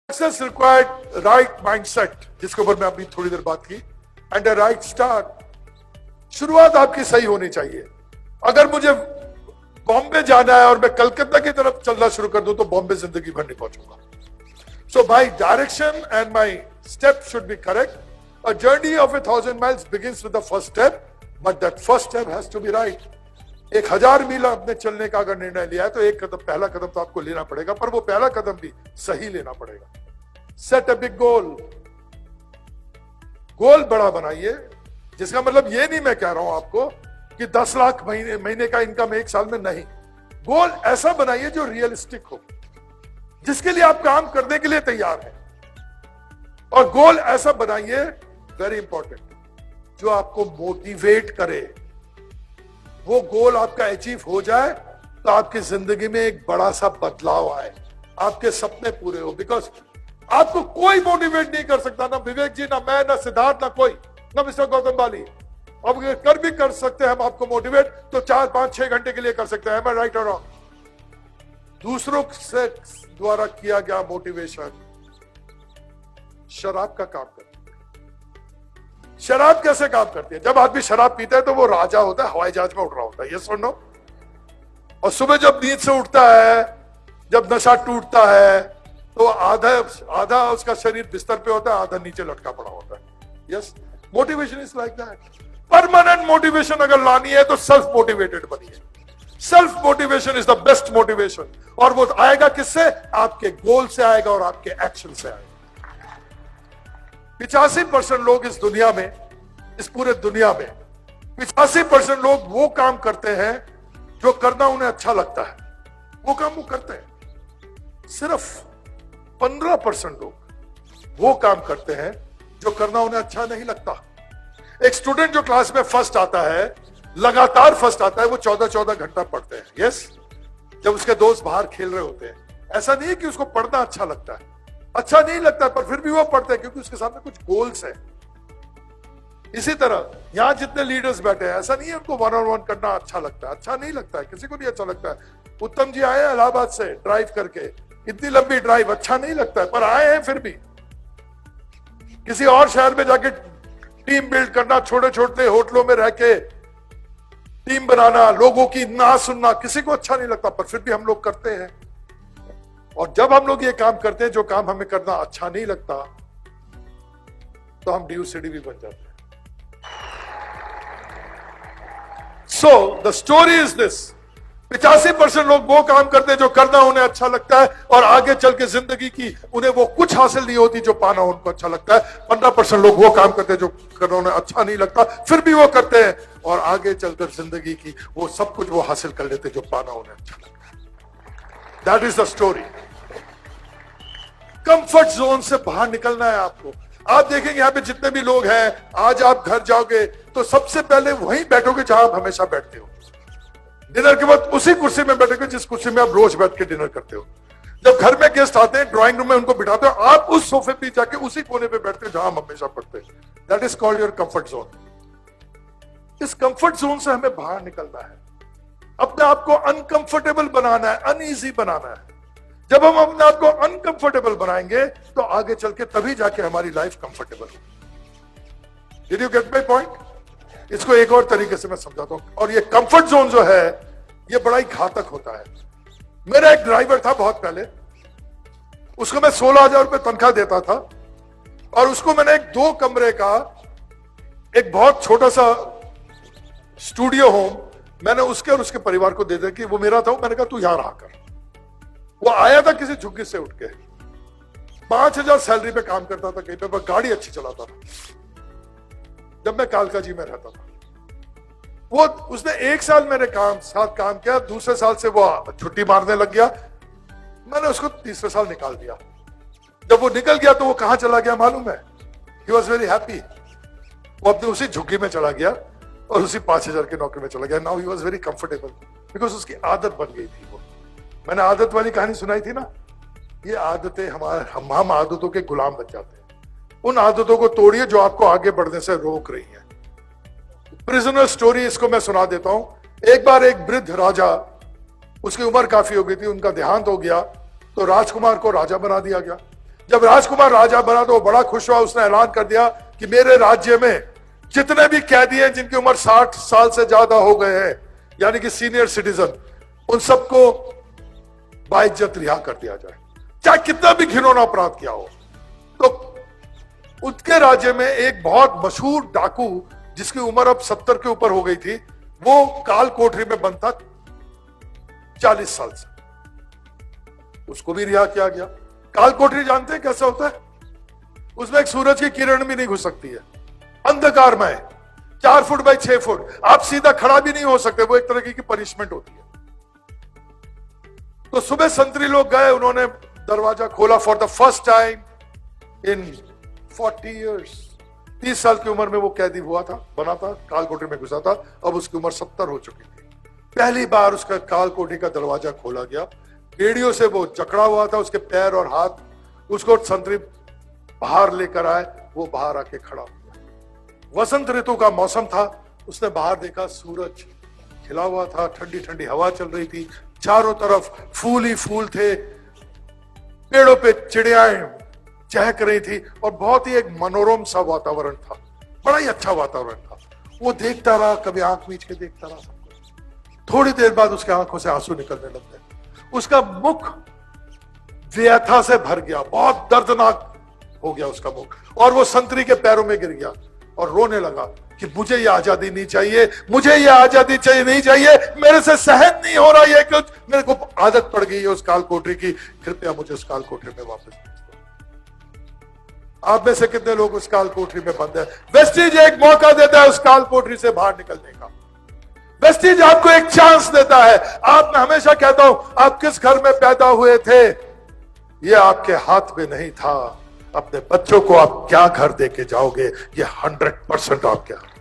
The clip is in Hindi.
Success required right mindset, जिसके ऊपर मैं अभी थोड़ी देर बात की, एंड अ राइट स्टार्ट। शुरुआत आपकी सही होनी चाहिए। अगर मुझे बॉम्बे जाना है और मैं कलकत्ता की तरफ चलना शुरू कर दूं तो बॉम्बे जिंदगी भर नहीं पहुंचूंगा। So my direction and my step should be correct. A journey of 1,000 miles begins with the first step, but that first step has to be right. 1,000 मील आपने चलने का अगर निर्णय लिया है तो एक कदम, पहला कदम तो आपको लेना पड़ेगा, पर वो पहला कदम भी सही लेना पड़ेगा। सेट अ बिग गोल, गोल बड़ा बनाइए, जिसका मतलब ये नहीं मैं कह रहा हूं आपको कि 10 लाख महीने का इनकम एक साल में, नहीं। गोल ऐसा बनाइए जो रियलिस्टिक हो, जिसके लिए आप काम करने के लिए तैयार हैं। और गोल ऐसा बनाइए, वेरी इंपॉर्टेंट, जो आपको मोटिवेट करे। वो गोल आपका अचीव हो जाए तो आपकी जिंदगी में एक बड़ा सा बदलाव आए, आपके सपने पूरे हो। बिकॉज आपको कोई मोटिवेट नहीं कर सकता, ना विवेक जी, ना मैं, ना सिद्धार्थ, ना कोई, ना मिस्टर गौतम बाली। अब कर भी कर सकते हैं हम आपको मोटिवेट तो 4, 5, 6 घंटे के लिए कर सकते हैं। Am I right or wrong? दूसरों से द्वारा किया गया मोटिवेशन शराब का काम करता है। शराब कैसे काम करती है? जब आदमी शराब पीता है तो वो राजा होता है, हवाई जहाज में उड़ रहा होता है, ये सुनो। और सुबह जब नींद से उठता है, जब नशा टूटता है, तो आधा उसका शरीर बिस्तर पे होता है, आधा नीचे लटका पड़ा होता है। Yes, motivation is like that. Permanent motivation अगर लानी है तो सेल्फ मोटिवेटेड बनिए। Self motivation is the best motivation. और वो आएगा किससे? आपके गोल से आएगा और आपके एक्शन से आएगा। 85% लोग इस दुनिया में, इस पूरे दुनिया में 85% लोग वो काम करते हैं जो करना उन्हें अच्छा लगता है, वो काम वो करते हैं। सिर्फ 15% लोग वो काम करते हैं जो करना उन्हें अच्छा नहीं लगता। एक स्टूडेंट जो क्लास में फर्स्ट आता है, लगातार फर्स्ट आता है, वो 14-14 घंटा पढ़ते हैं। यस, जब उसके दोस्त बाहर खेल रहे होते हैं, ऐसा नहीं है कि उसको पढ़ना अच्छा लगता है, अच्छा नहीं लगता, पर फिर भी वो पढ़ते हैं क्योंकि उसके सामने कुछ गोल्स है। इसी तरह यहां जितने लीडर्स बैठे हैं, ऐसा नहीं है उनको 1-on-1 करना अच्छा लगता है, अच्छा नहीं लगता है, किसी को नहीं अच्छा लगता है। उत्तम जी आए इलाहाबाद से ड्राइव करके, इतनी लंबी ड्राइव, अच्छा नहीं लगता है, पर आए हैं फिर भी। किसी और शहर में जाके टीम बिल्ड करना, छोटे छोटे होटलों में रह के टीम बनाना, लोगों की ना सुनना, किसी को अच्छा नहीं लगता, पर फिर भी हम लोग करते हैं। और जब हम लोग ये काम करते हैं जो काम हमें करना अच्छा नहीं लगता, तो हम DUCD भी बन जाते हैं। So the story is this, 85% लोग वो काम करते हैं जो करना उन्हें अच्छा लगता है, और आगे चल के जिंदगी की उन्हें वो कुछ हासिल नहीं होती जो पाना उनको अच्छा लगता है। 15% लोग वो काम करते हैं जो करना उन्हें अच्छा नहीं लगता, फिर भी वो करते हैं, और आगे चलकर जिंदगी की वो सब कुछ वो हासिल कर लेते हैं जो पाना उन्हें अच्छा लगता है। That is the story. Comfort zone से बाहर निकलना है आपको। आप देखेंगे यहां पे जितने भी लोग हैं, आज आप घर जाओगे तो सबसे पहले वहीं बैठोगे जहां आप हमेशा बैठते हो। डिनर के बाद उसी कुर्सी में बैठोगे जिस कुर्सी में आप रोज बैठ के डिनर करते हो। जब घर में गेस्ट आते हैं, ड्राइंग रूम में उनको बिठाते हो, आप उस सोफे पे जाके उसी कोने पे बैठते हो जहां हम हमेशा पढ़ते हैं। That is called your comfort zone. इस कंफर्ट जोन से हमें बाहर निकलना है, अपने आप को अनकंफर्टेबल बनाना है, अनईजी बनाना है। जब हम अपने आप को अनकंफर्टेबल बनाएंगे तो आगे चल के तभी जाके हमारी लाइफ कंफर्टेबल होगी। Did you get my point? इसको एक और तरीके से मैं समझाता हूं। और ये कंफर्ट जोन जो है, ये बड़ा ही घातक होता है। मेरा एक ड्राइवर था बहुत पहले, उसको मैं 16,000 रुपए तनख्वाह देता था, और उसको मैंने एक 2 कमरे का एक बहुत छोटा सा स्टूडियो होम मैंने उसके और उसके परिवार को दे दिया कि वो मेरा था। मैंने कहा तू यहां रहा कर। वो आया था किसी झुग्गी से उठ के, 5,000 सैलरी पे काम करता था कहीं पे, पर गाड़ी अच्छी चलाता था। जब मैं कालका जी में रहता था, वो उसने 1 साल मेरे साथ काम किया, दूसरे साल से वो छुट्टी मारने लग गया। मैंने उसको तीसरे साल निकाल दिया। जब वो निकल गया तो वो कहां चला गया मालूम है? He was very happy. वो अपने उसी झुग्गी में चला गया और उसी 5,000 की नौकरी में चला गया। Now he was very comfortable, because उसकी आदत बन गई थी। वो मैंने आदत वाली कहानी सुनाई थी ना, ये आदतें हम आदतों के गुलाम बन जाते हैं। उन आदतों को तोड़िए जो आपको आगे बढ़ने से रोक रही है। प्रिजनर स्टोरी इसको मैं सुना देता हूं। एक बार एक वृद्ध राजा, उसकी उम्र काफी हो गई थी, उनका देहांत हो गया, तो राजकुमार को राजा बना दिया गया। जब राजकुमार राजा बना तो वो बड़ा खुश हुआ, उसने ऐलान कर दिया कि मेरे राज्य में जितने भी कैदी हैं जिनकी उम्र 60 साल से ज्यादा हो गए हैं, यानी कि सीनियर सिटीजन, उन सबको बाइज्जत रिहा कर दिया जाए, चाहे कितना भी घिनौना अपराध किया हो। तो उसके राज्य में एक बहुत मशहूर डाकू जिसकी उम्र अब 70 के ऊपर हो गई थी, वो काल कोठरी में बंद था 40 साल से, उसको भी रिहा किया गया। काल कोठरी जानते हैं कैसा होता है? उसमें एक सूरज की किरण भी नहीं घुस सकती है, अंधकार में 4 फुट बाई 6 फुट, आप सीधा खड़ा भी नहीं हो सकते, वो एक तरह की पनिशमेंट होती है। तो सुबह संतरी लोग गए, उन्होंने दरवाजा खोला for the first time in 40 years. 30 साल की उम्र में वो कैदी हुआ था, बना था, काल कोठरी में घुसा था, अब उसकी उम्र 70 हो चुकी थी। पहली बार उसका काल कोठरी का दरवाजा खोला गया, बेड़ियों से वो जकड़ा हुआ था, उसके पैर और हाथ, उसको संतरी बाहर लेकर आए, वो बाहर आके खड़ा हुआ। वसंत ऋतु का मौसम था, उसने बाहर देखा, सूरज खिला हुआ था, ठंडी ठंडी हवा चल रही थी, चारों तरफ फूल ही फूल थे, पेड़ों पे चिड़ियाएं चहक रही थी, और बहुत ही एक मनोरम सा वातावरण था, बड़ा ही अच्छा वातावरण था। वो देखता रहा, कभी आंख मीच के देखता रहा सब कुछ। थोड़ी देर बाद उसके आंखों से आंसू निकलने लग गए, उसका मुख व्यथा से भर गया, बहुत दर्दनाक हो गया उसका मुख, और वो संतरी के पैरों में गिर गया और रोने लगा कि मुझे ये आजादी नहीं चाहिए, मुझे ये आजादी चाहिए नहीं चाहिए, मेरे से सहन नहीं हो रहा ये कुछ, मेरे को आदत पड़ गई है उस काल कोठरी की, कृपया मुझे उस काल कोठरी में वापस भेज दो। आप में से कितने लोग उस काल कोठरी में बंद है? वेस्टीज एक मौका देता है उस काल कोठरी से बाहर निकलने का। वेस्टीज आपको एक चांस देता है। आप, मैं हमेशा कहता हूं, आप किस घर में पैदा हुए थे ये आपके हाथ में नहीं था, अपने बच्चों को आप क्या घर दे के जाओगे ये 100% आपके हाथ।